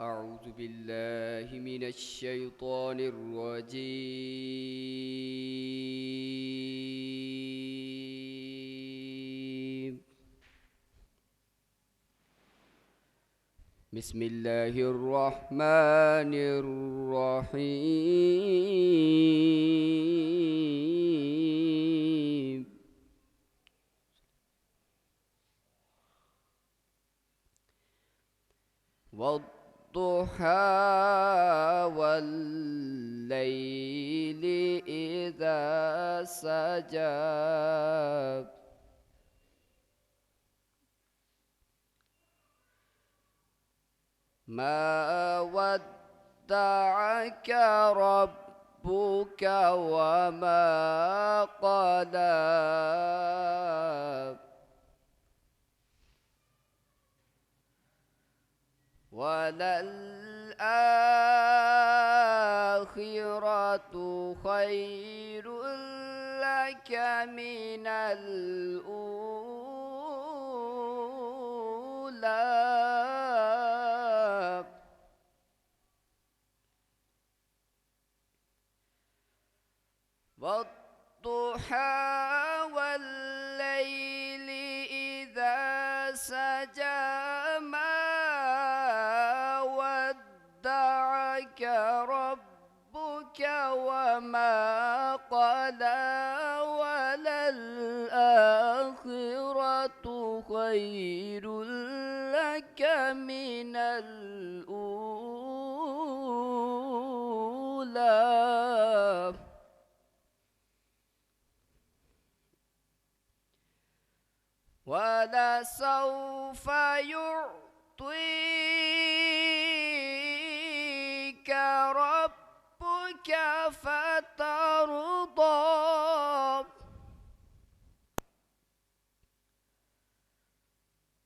أعوذ بالله من الشيطان الرجيم. بسم الله الرحمن الرحيم. والضحى والليل إذا سجى ما ودعك ربك وما قلى وللآخرة خير لك من الأولى. والضحى والليل إذا سجى ما ودعك ربك وما قلى وللآخرة خير لك من الأولى. ولسوف يعطيك ربك فترضى.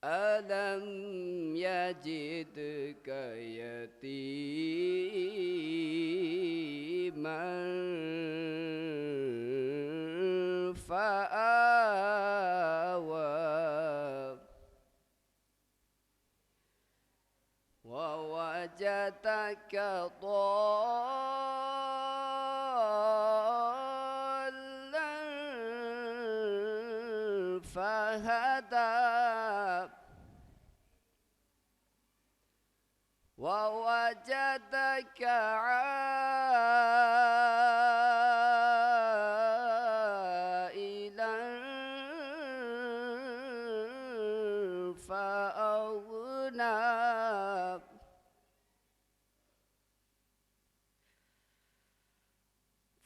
ألم يجدك يتيما فآوى ووجدك ضالا فهدى ووجدك عائلا فأغنى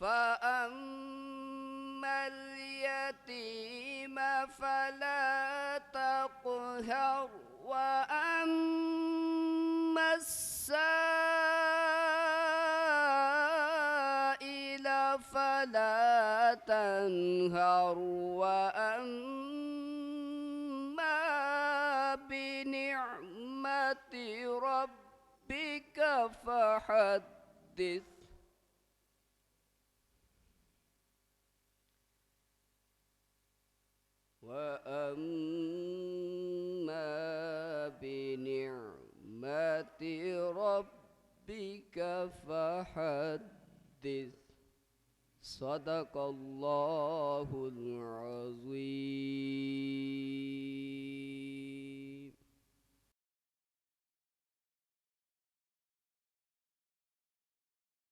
فأما اليتيم فلا تقهر وأما السائل فلا تنهر وأما بنعمة ربك فحدث. وأما بنعمة ربك فحدث. صدق الله العظيم.